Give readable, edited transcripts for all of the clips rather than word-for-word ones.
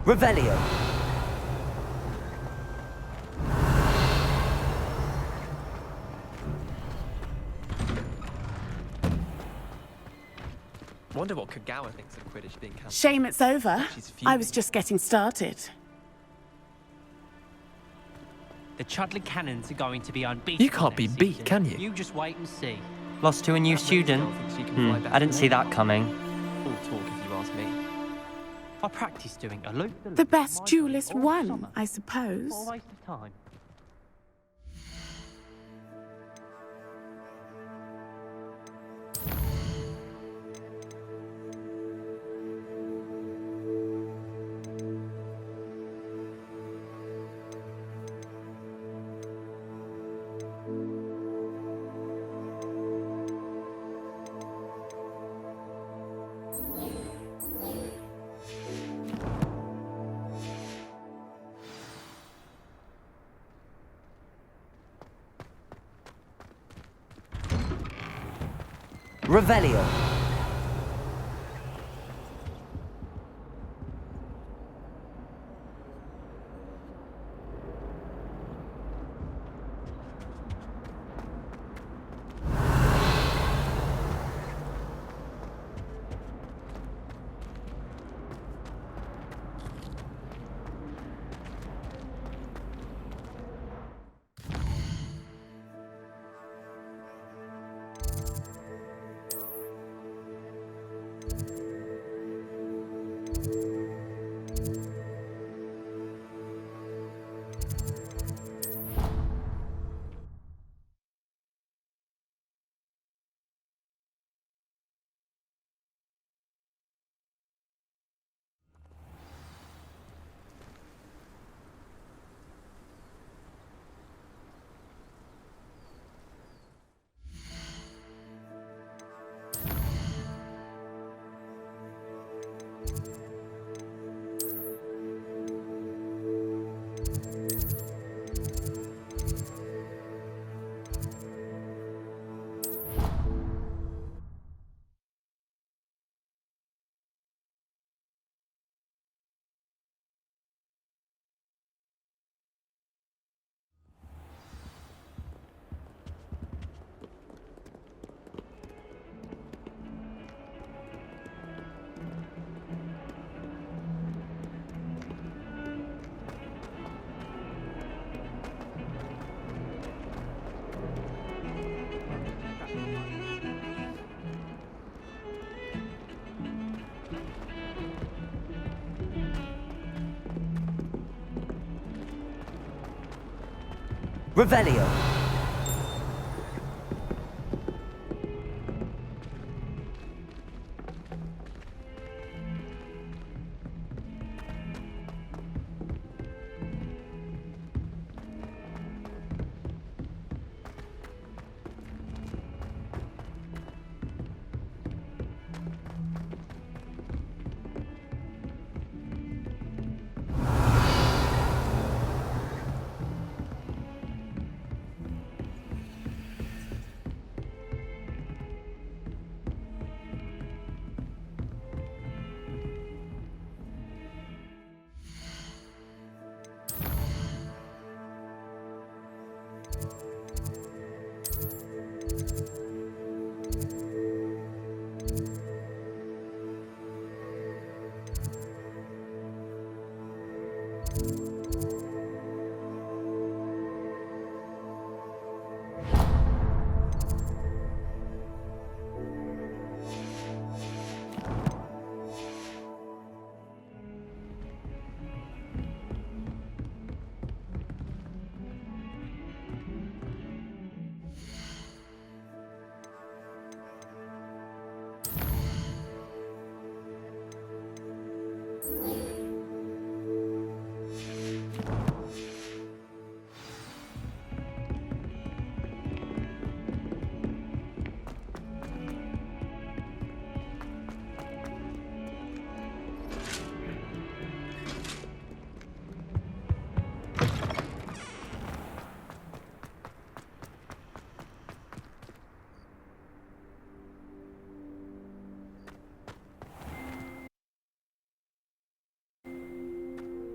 Revelio. Wonder what Kagawa thinks of Quidditch being cancelled. Shame it's over. She's I was just getting started. The Chudley Cannons are going to be unbeatable. You can't be next beat, season. can you? You just wait and see. Lost to a new student? She can fly better I didn't than see anyone. that coming. All talk if you ask me. I practiced doing a loop. The best duelist won, I suppose. What a waste of time. Revelio. Revelio.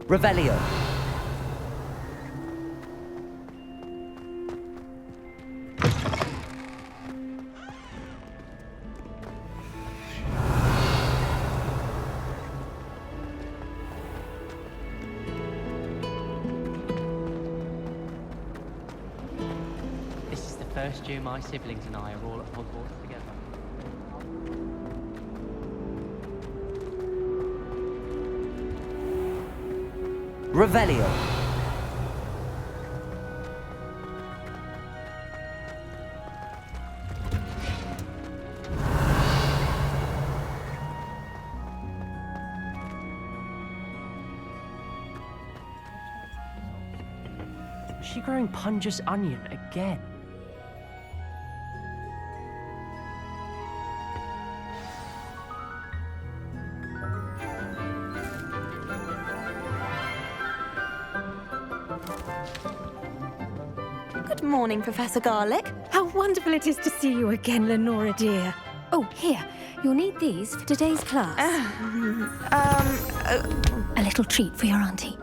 Revelio. This is the first year my siblings and I are all at Hogwarts together. Revelio. Is she growing Punja's onion again? Good morning, Professor Garlick. How wonderful it is to see you again, Lenora dear. Oh, here, you'll need these for today's class. A little treat for your auntie.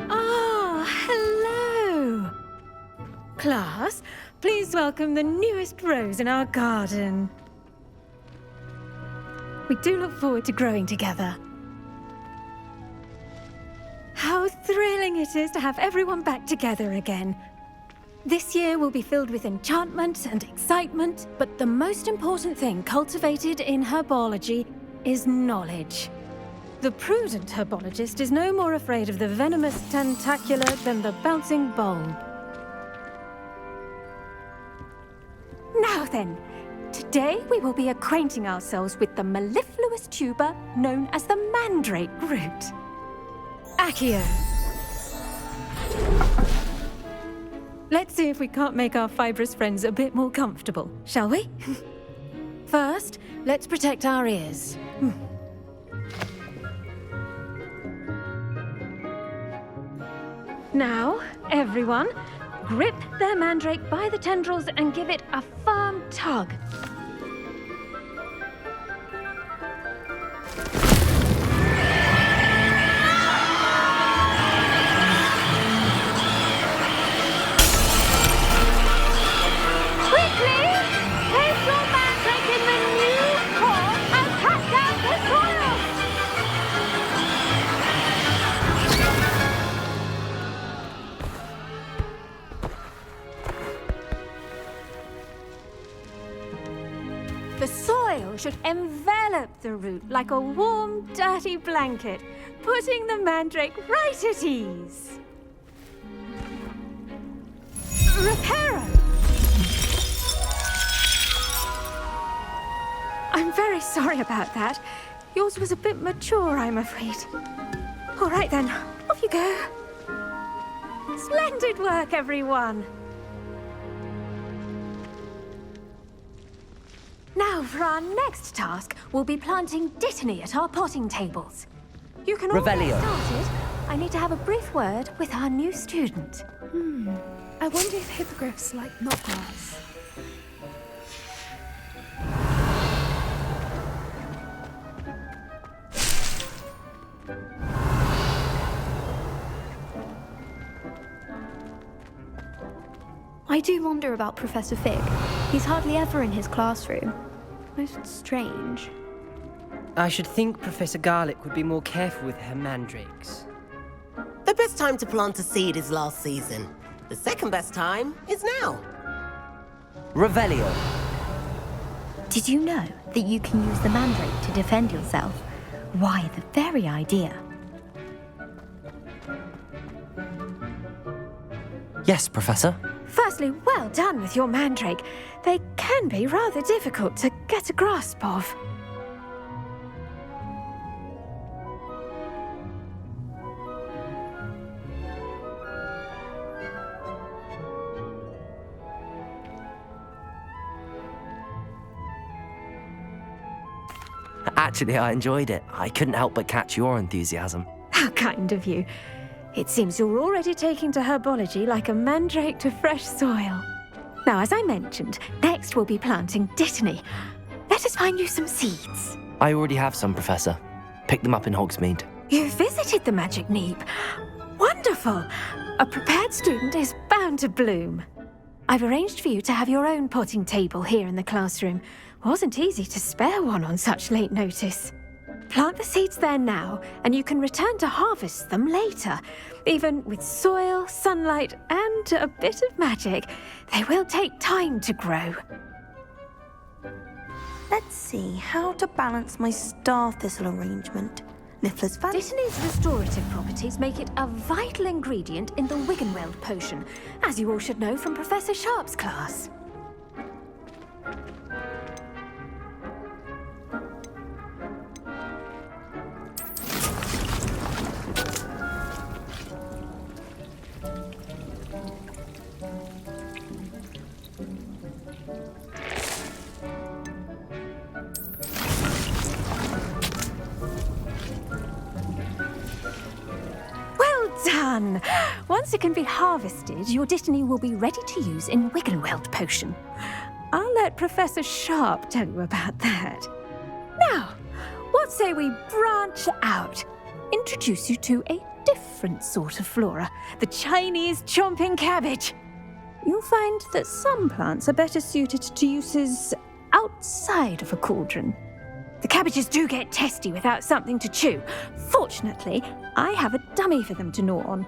Ah, hello. Class, please welcome the newest rose in our garden. We do look forward to growing together. How thrilling it is to have everyone back together again. This year will be filled with enchantment and excitement, but the most important thing cultivated in herbology is knowledge. The prudent herbologist is no more afraid of the venomous tentacular than the bouncing bulb. Now then, today we will be acquainting ourselves with the mellifluous tuber known as the mandrake root. Accio. Let's see if we can't make our fibrous friends a bit more comfortable, shall we? First, let's protect our ears. Now, everyone, grip their mandrake by the tendrils and give it a firm tug. The soil should envelop the root like a warm, dirty blanket, putting the mandrake right at ease. Reparo! I'm very sorry about that. Yours was a bit mature, I'm afraid. All right then, off you go. Splendid work, everyone. Now, for our next task, we'll be planting dittany at our potting tables. You can all get Revelio. started. I need to have a brief word with our new student. I wonder if hippogriffs like knotgrass. I do wonder about Professor Fig. He's hardly ever in his classroom. Most strange. I should think Professor Garlick would be more careful with her mandrakes. The best time to plant a seed is last season. The second best time is now. Revelio. Did you know that you can use the mandrake to defend yourself? Why, the very idea. Yes, Professor. Firstly, well done with your mandrake. They can be rather difficult to get a grasp of. Actually, I enjoyed it. I couldn't help but catch your enthusiasm. How kind of you. It seems you're already taking to herbology like a mandrake to fresh soil. Now, as I mentioned, next we'll be planting dittany. Let us find you some seeds. I already have some, Professor. Picked them up in Hogsmeade. You visited the Magic Neep. Wonderful. A prepared student is bound to bloom. I've arranged for you to have your own potting table here in the classroom. Wasn't easy to spare one on such late notice. Plant the seeds there now, and you can return to harvest them later. Even with soil, sunlight, and a bit of magic, they will take time to grow. Let's see how to balance my star thistle arrangement. Niffler's fancy. Dittany's restorative properties make it a vital ingredient in the Wiggenweld potion, as you all should know from Professor Sharp's class. Done! Once it can be harvested, your Dittany will be ready to use in Wiggenweld potion. I'll let Professor Sharp tell you about that. Now, what say we branch out? Introduce you to a different sort of flora, the Chinese chomping cabbage. You'll find that some plants are better suited to uses outside of a cauldron. The cabbages do get testy without something to chew. Fortunately, I have a dummy for them to gnaw on.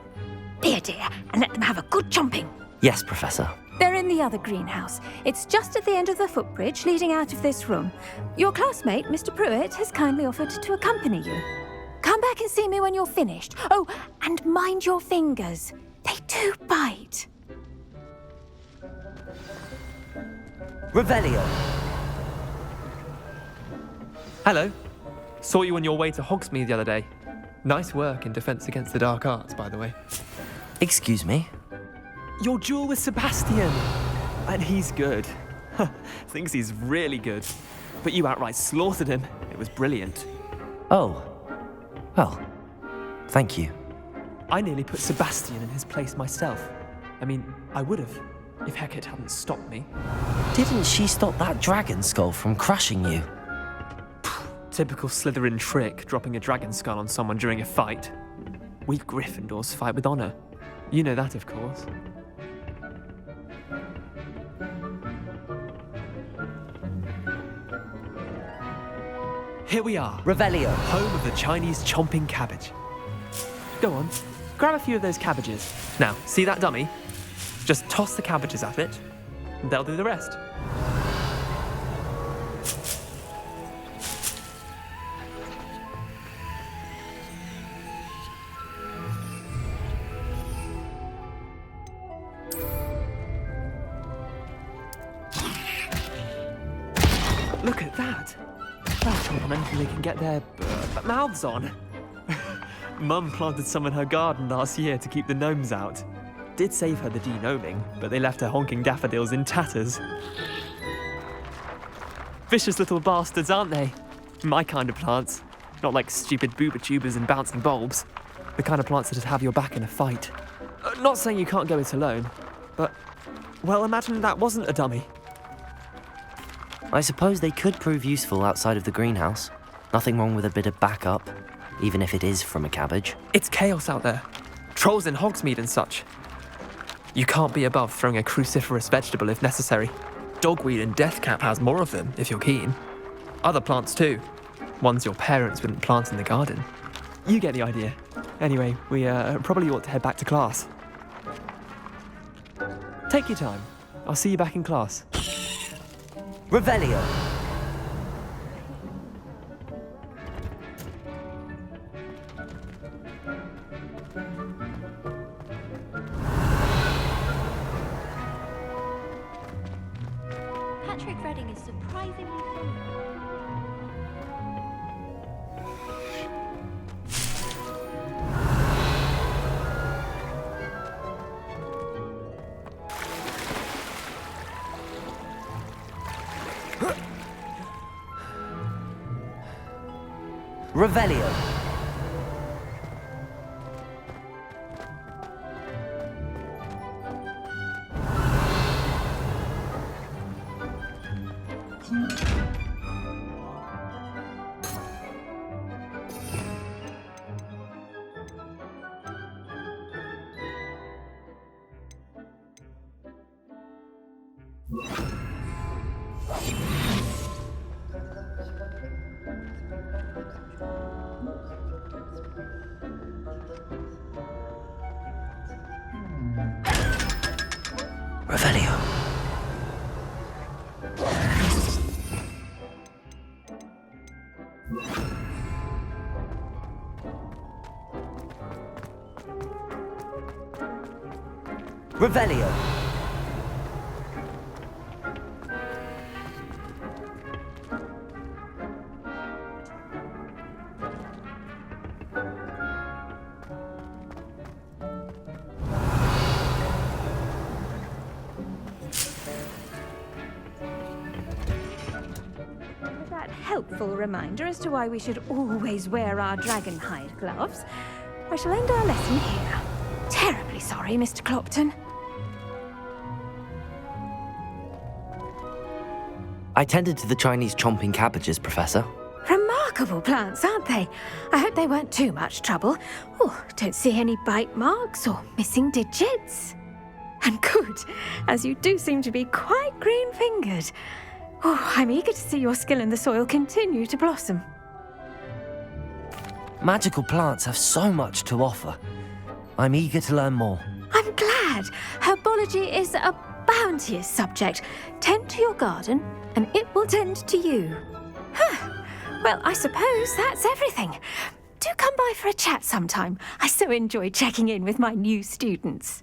Be a dear and let them have a good chomping. Yes, Professor. They're in the other greenhouse. It's just at the end of the footbridge leading out of this room. Your classmate, Mr. Pruitt, has kindly offered to accompany you. Come back and see me when you're finished. Oh, and mind your fingers. They do bite. Revelio. Hello. Saw you on your way to Hogsmeade the other day. Nice work in Defense Against the Dark Arts, by the way. Excuse me? Your duel with Sebastian! And he's good. Thinks he's really good. But you outright slaughtered him. It was brilliant. Oh. Well, thank you. I nearly put Sebastian in his place myself. I mean, I would have, if Hecate hadn't stopped me. Didn't she stop that dragon skull from crushing you? Typical Slytherin trick, dropping a dragon skull on someone during a fight. We Gryffindors fight with honor. You know that, of course. Here we are. Revelio. Home of the Chinese chomping cabbage. Go on, grab a few of those cabbages. Now, see that dummy? Just toss the cabbages at it, and they'll do the rest. Look at that! That's how mentally they can get their mouths on. Mum planted some in her garden last year to keep the gnomes out. Did save her the de-gnoming, but they left her honking daffodils in tatters. Vicious little bastards, aren't they? My kind of plants. Not like stupid booba tubers and bouncing bulbs. The kind of plants that'd have your back in a fight. Not saying you can't go it alone, but, well, imagine that wasn't a dummy. I suppose they could prove useful outside of the greenhouse. Nothing wrong with a bit of backup, even if it is from a cabbage. It's chaos out there. Trolls in Hogsmeade and such. You can't be above throwing a cruciferous vegetable if necessary. Dogweed and deathcap has more of them, if you're keen. Other plants too. Ones your parents wouldn't plant in the garden. You get the idea. Anyway, we probably ought to head back to class. Take your time. I'll see you back in class. Revelio. Patrick Redding is surprisingly funny. Revelio. Revelio. Revelio. That helpful reminder as to why we should always wear our dragon hide gloves, I shall end our lesson here. Terribly sorry, Mr. Clopton. I tended to the Chinese chomping cabbages, Professor. Remarkable plants, aren't they? I hope they weren't too much trouble. Oh, don't see any bite marks or missing digits. And good, as you do seem to be quite green-fingered. Oh, I'm eager to see your skill in the soil continue to blossom. Magical plants have so much to offer. I'm eager to learn more. I'm glad. Herbology is a bounteous subject. Tend to your garden, and it will tend to you. Huh. Well, I suppose that's everything. Do come by for a chat sometime. I so enjoy checking in with my new students.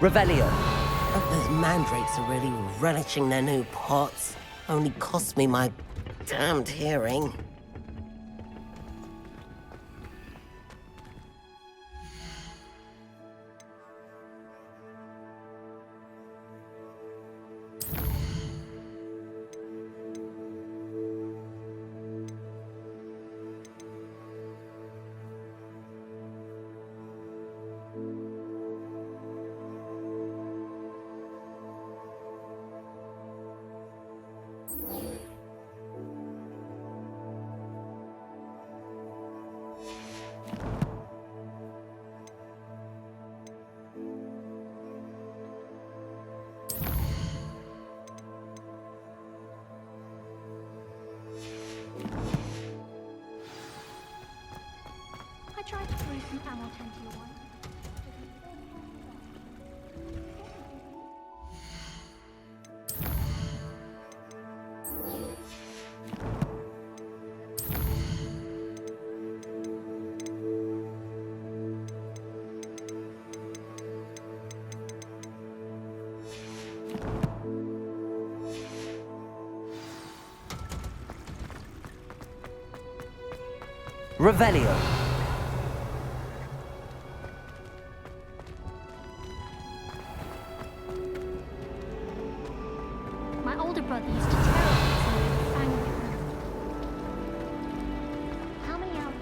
Revelio. Hope those mandrakes are really relishing their new pots. Only cost me my damned hearing. I tried to brew some Amortentia once. Revelio. My older brother used to terrorize me with a fang whip. How many hours?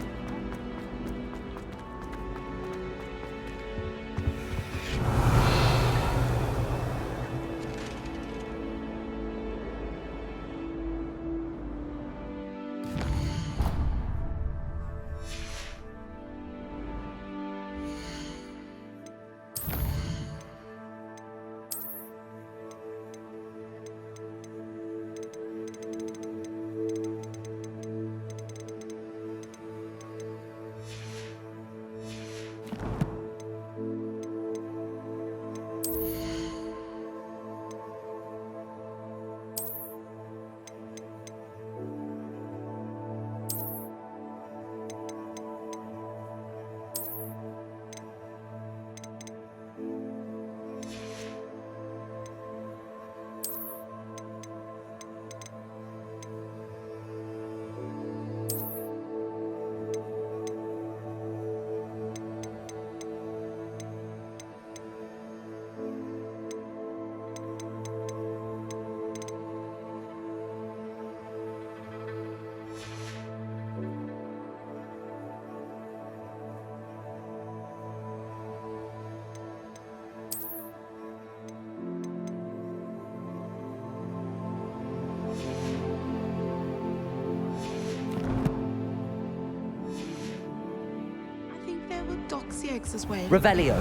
makes his way. Revelio.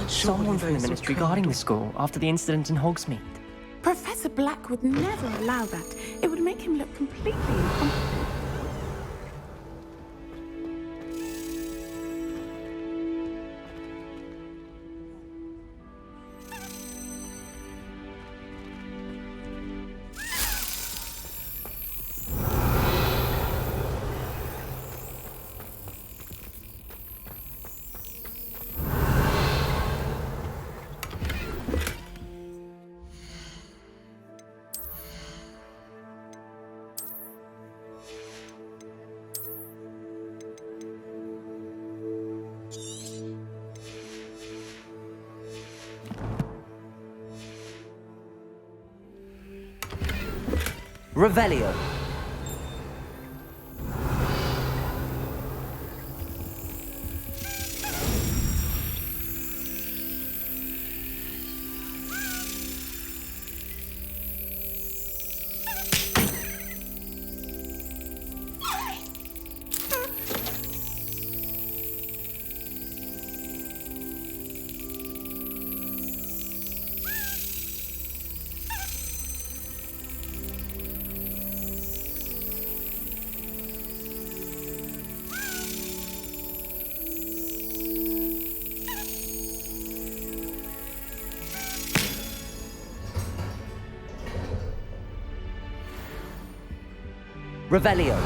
Someone from the ministry guarding the school after the incident in Hogsmeade. Professor Black would never allow that. It would make him look completely incompetent. Revelio. Revelio.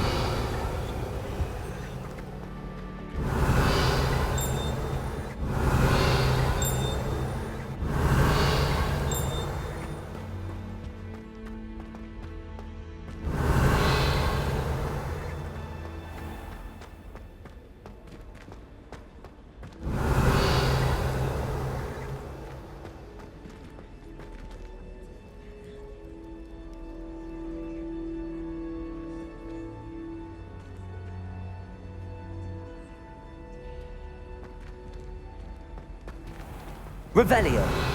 Revelio.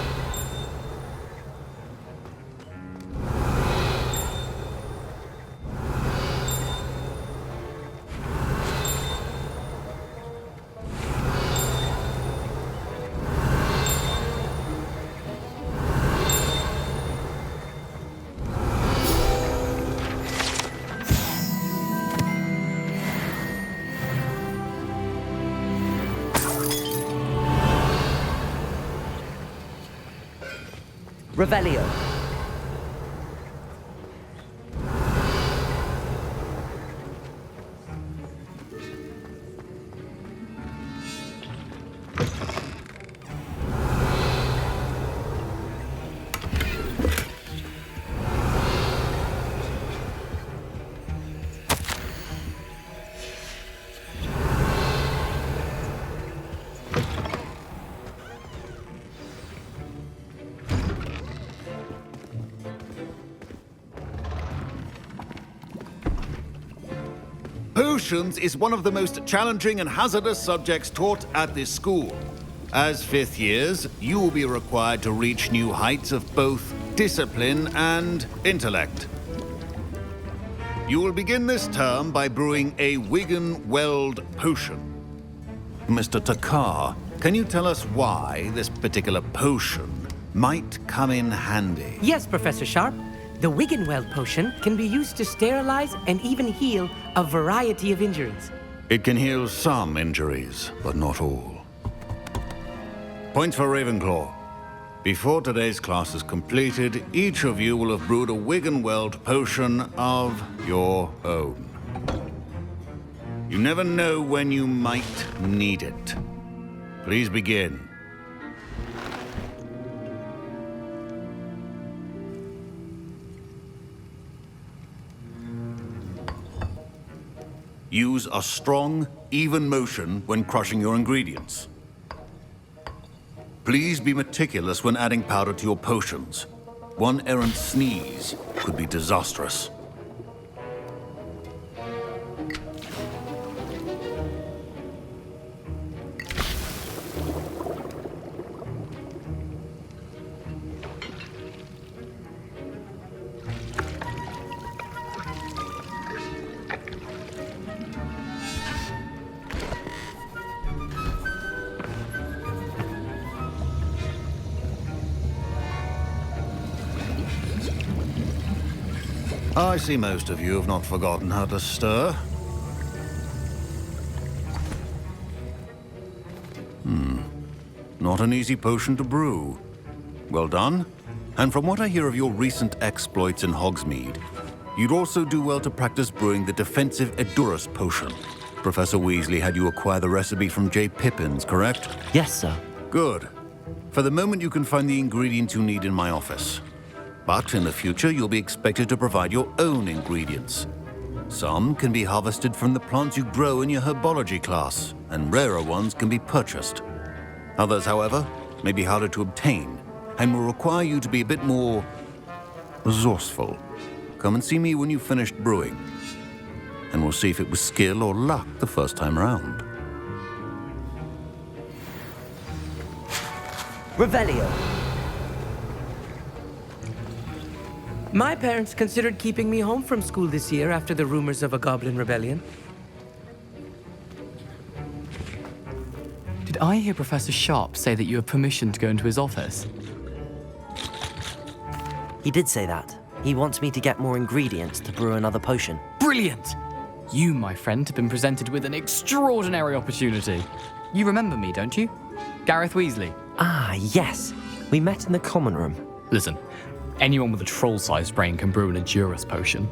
Revelio. Potions is one of the most challenging and hazardous subjects taught at this school. As fifth years, you will be required to reach new heights of both discipline and intellect. You will begin this term by brewing a Wigan-Weld potion. Mr. Takar, can you tell us why this particular potion might come in handy? Yes, Professor Sharp. The Wiggenweld potion can be used to sterilize and even heal a variety of injuries. It can heal some injuries, but not all. Points for Ravenclaw. Before today's class is completed, each of you will have brewed a Wiggenweld potion of your own. You never know when you might need it. Please begin. Use a strong, even motion when crushing your ingredients. Please be meticulous when adding powder to your potions. One errant sneeze could be disastrous. I see most of you have not forgotten how to stir. Not an easy potion to brew. Well done. And from what I hear of your recent exploits in Hogsmeade, you'd also do well to practice brewing the defensive Edurus potion. Professor Weasley had you acquire the recipe from J. Pippins, correct? Yes, sir. Good. For the moment, you can find the ingredients you need in my office. But in the future, you'll be expected to provide your own ingredients. Some can be harvested from the plants you grow in your herbology class, and rarer ones can be purchased. Others, however, may be harder to obtain, and will require you to be a bit more resourceful. Come and see me when you've finished brewing, and we'll see if it was skill or luck the first time around. Revelio. My parents considered keeping me home from school this year after the rumors of a goblin rebellion. Did I hear Professor Sharp say that you have permission to go into his office? He did say that. He wants me to get more ingredients to brew another potion. Brilliant! You, my friend, have been presented with an extraordinary opportunity. You remember me, don't you? Gareth Weasley. Ah, yes. We met in the common room. Listen, anyone with a troll-sized brain can brew an Edurus potion.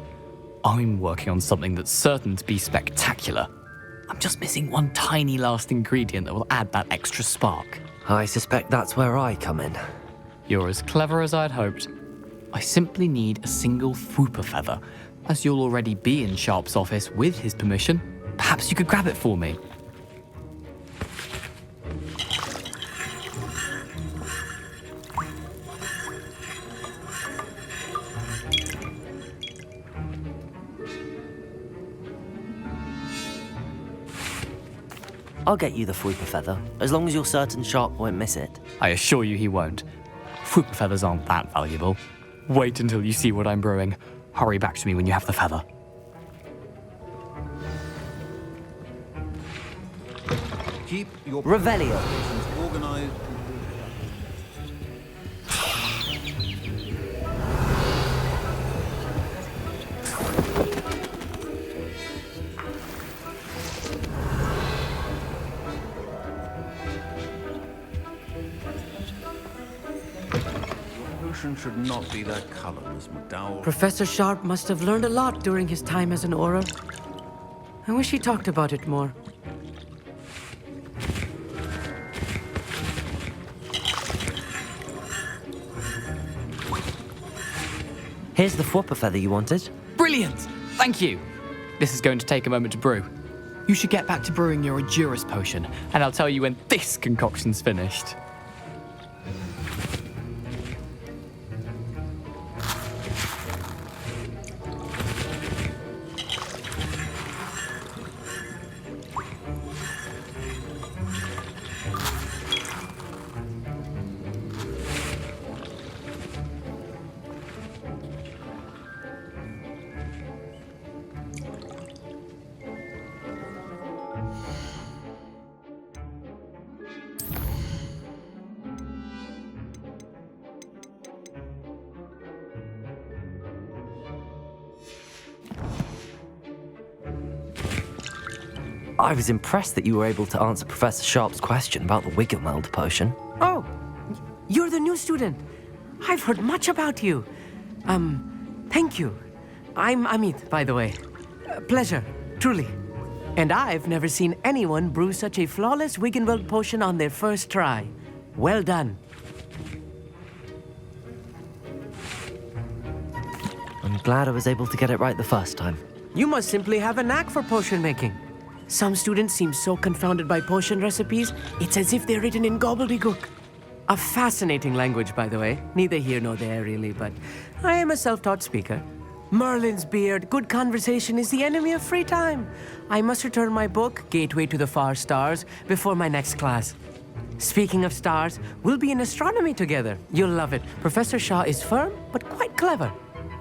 I'm working on something that's certain to be spectacular. I'm just missing one tiny last ingredient that will add that extra spark. I suspect that's where I come in. You're as clever as I'd hoped. I simply need a single Fwooper feather. As you'll already be in Sharp's office with his permission, perhaps you could grab it for me. I'll get you the Fwooper feather, as long as you're certain Sharp won't miss it. I assure you he won't. Fwooper feathers aren't that valuable. Wait until you see what I'm brewing. Hurry back to me when you have the feather. Keep your Revelio. organized. Should not be that color, Miss McDowell. Professor Sharp must have learned a lot during his time as an Auror. I wish he talked about it more. Here's the Fwooper feather you wanted. Brilliant! Thank you! This is going to take a moment to brew. You should get back to brewing your Edurus potion, and I'll tell you when this concoction's finished. I was impressed that you were able to answer Professor Sharp's question about the Wiggenweld potion. Oh, you're the new student. I've heard much about you. Thank you. I'm Amit, by the way. Pleasure, truly. And I've never seen anyone brew such a flawless Wiggenweld potion on their first try. Well done. I'm glad I was able to get it right the first time. You must simply have a knack for potion making. Some students seem so confounded by potion recipes, it's as if they're written in gobbledygook. A fascinating language, by the way. Neither here nor there, really, but I am a self-taught speaker. Merlin's beard, good conversation is the enemy of free time. I must return my book, Gateway to the Far Stars, before my next class. Speaking of stars, we'll be in astronomy together. You'll love it. Professor Shaw is firm, but quite clever.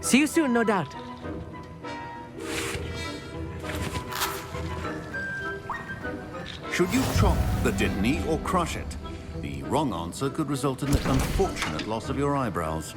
See you soon, no doubt. Should you chop the Dittany or crush it? The wrong answer could result in the unfortunate loss of your eyebrows.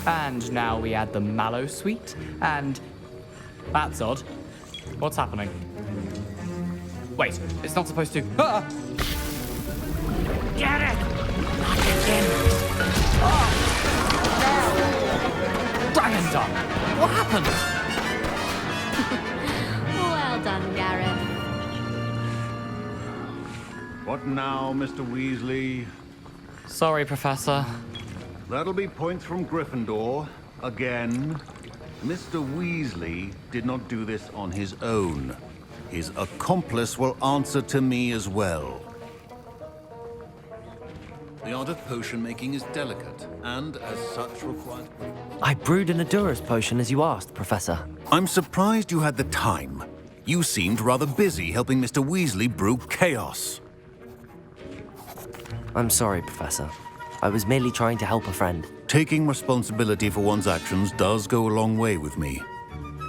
And now we add the mallow sweet, and... That's odd. What's happening? Wait, it's not supposed to... Ah! Get it! Not again! Oh! Dragon Dung! What happened? Well done, Gareth. What now, Mr. Weasley? Sorry, Professor. That'll be points from Gryffindor. Again. Mr. Weasley did not do this on his own. His accomplice will answer to me as well. The art of potion making is delicate, and as such requires... I brewed an Adurus potion as you asked, Professor. I'm surprised you had the time. You seemed rather busy helping Mr. Weasley brew chaos. I'm sorry, Professor. I was merely trying to help a friend. Taking responsibility for one's actions does go a long way with me.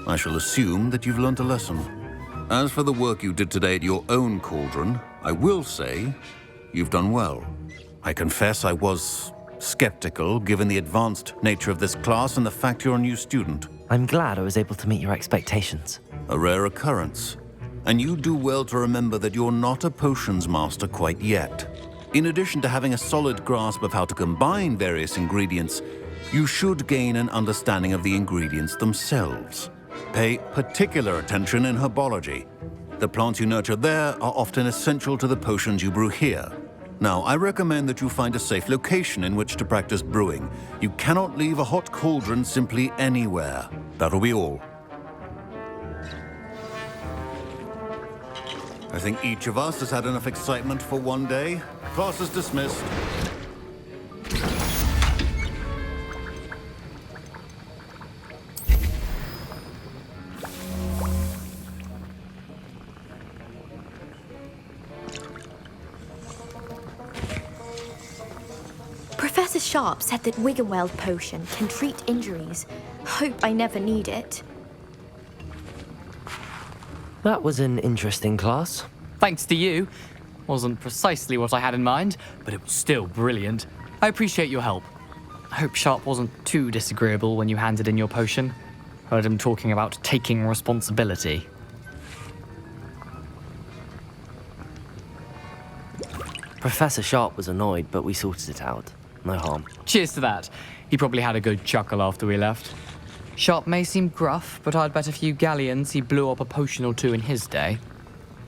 I shall assume that you've learnt a lesson. As for the work you did today at your own cauldron, I will say you've done well. I confess I was skeptical, given the advanced nature of this class and the fact you're a new student. I'm glad I was able to meet your expectations. A rare occurrence. And you do well to remember that you're not a potions master quite yet. In addition to having a solid grasp of how to combine various ingredients, you should gain an understanding of the ingredients themselves. Pay particular attention in herbology. The plants you nurture there are often essential to the potions you brew here. Now, I recommend that you find a safe location in which to practice brewing. You cannot leave a hot cauldron simply anywhere. That'll be all. I think each of us has had enough excitement for one day. Class is dismissed. Professor Sharp said that Wiggenweld potion can treat injuries. Hope I never need it. That was an interesting class. Thanks to you. Wasn't precisely what I had in mind, but it was still brilliant. I appreciate your help. I hope Sharp wasn't too disagreeable when you handed in your potion. Heard him talking about taking responsibility. Professor Sharp was annoyed, but we sorted it out. No harm. Cheers to that. He probably had a good chuckle after we left. Sharp may seem gruff, but I'd bet a few galleons he blew up a potion or two in his day.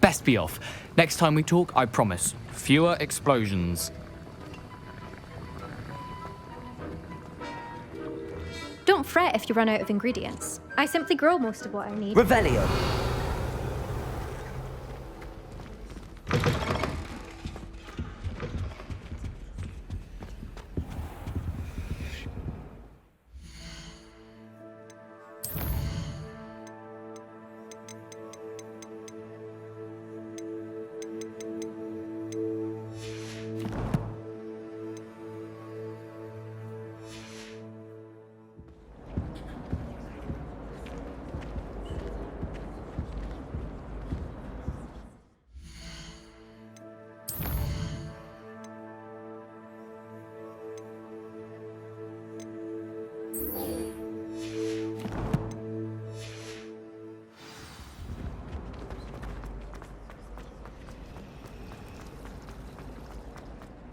Best be off. Next time we talk, I promise, fewer explosions. Don't fret if you run out of ingredients. I simply grow most of what I need. Revelio!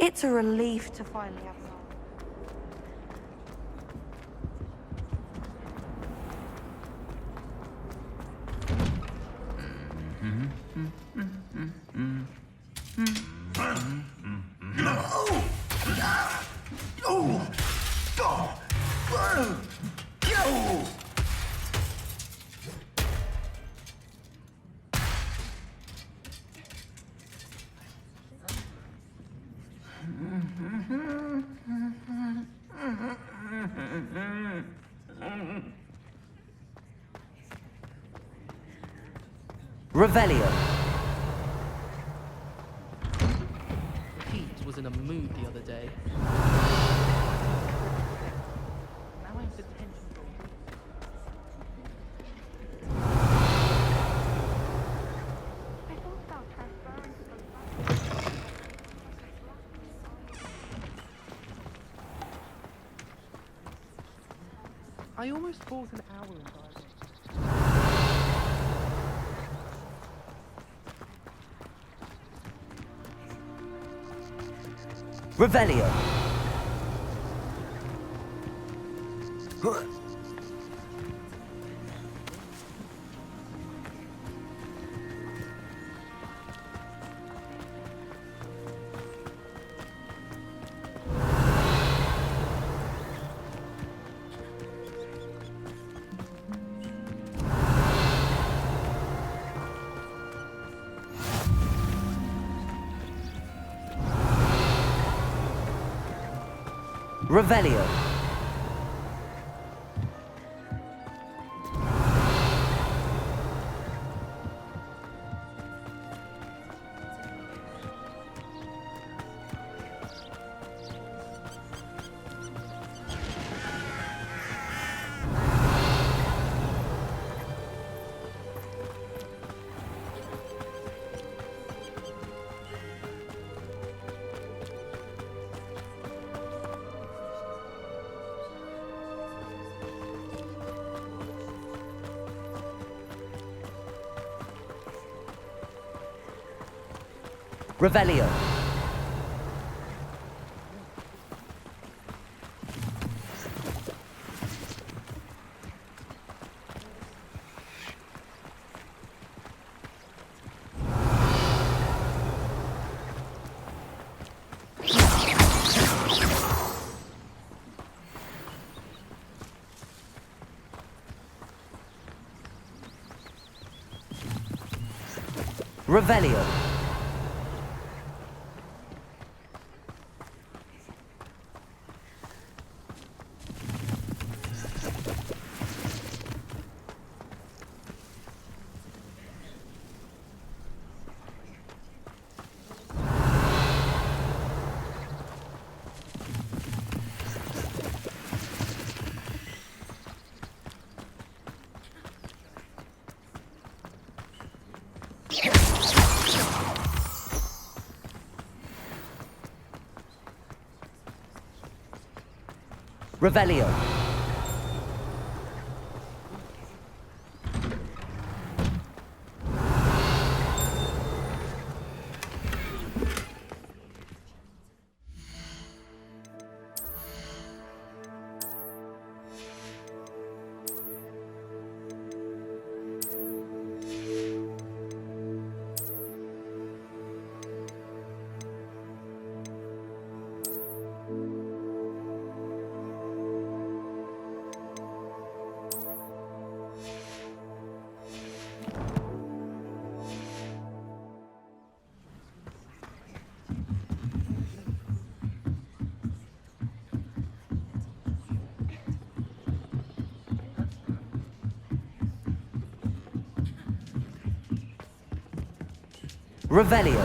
It's a relief to finally have an Revelio! Pete was in a mood the other day. Now I have the tension. I almost bought an owl in Bible. Revelio. Revelio. Revelio. Revelio. Revelio. Revelio.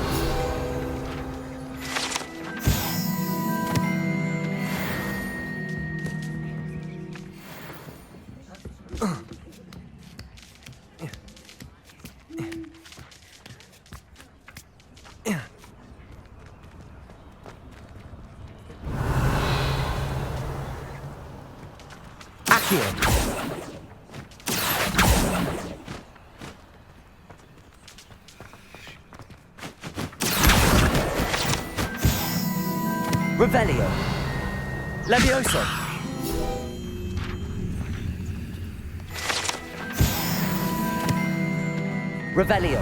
Accio. Revelio. Levioso. Revelio.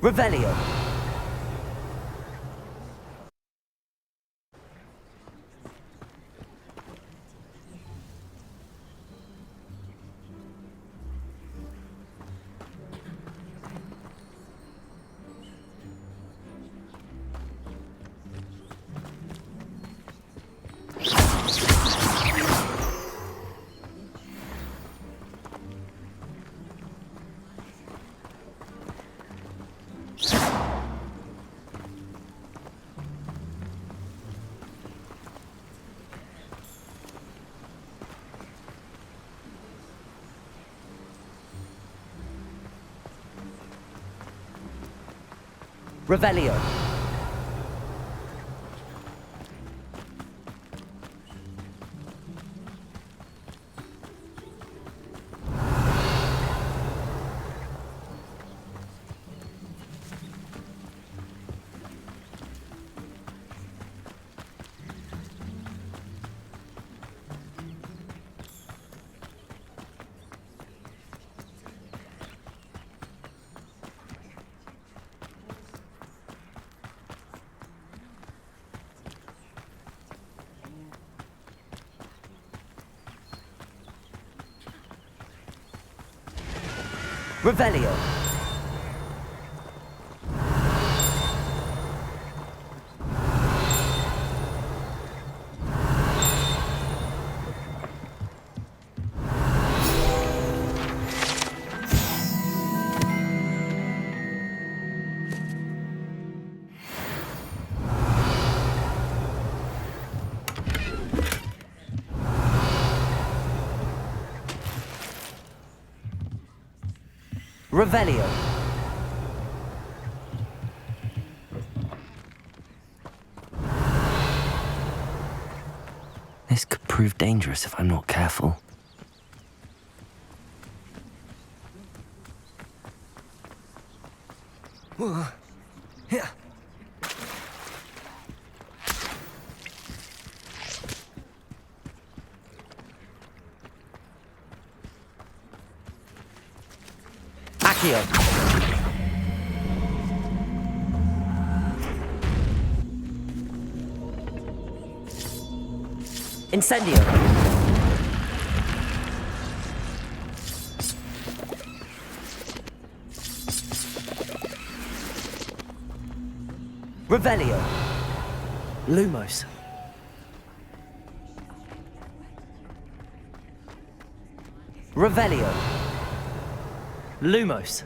Revelio. Revelio. Revelio. Revelio. This could prove dangerous if I'm not careful. Accio. Incendio. Revelio. Lumos. Revelio. Lumos.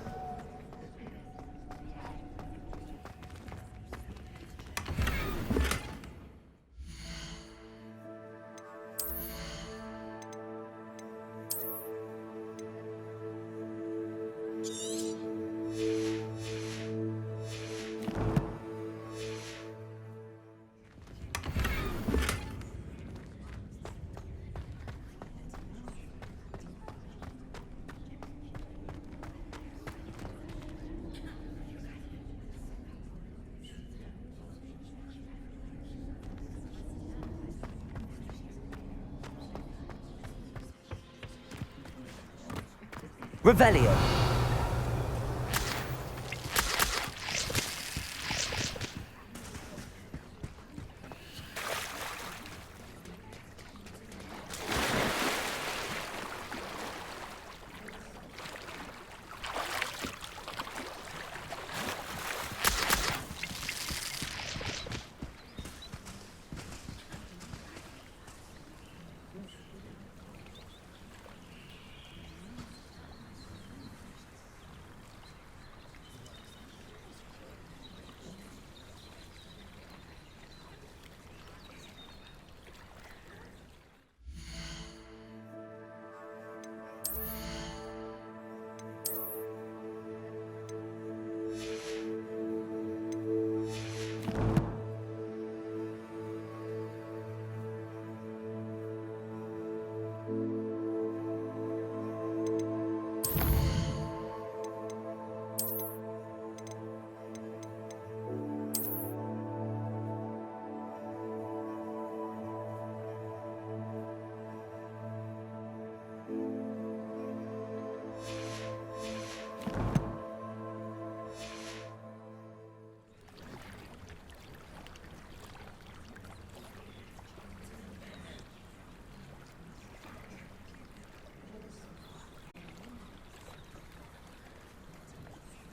Revelio.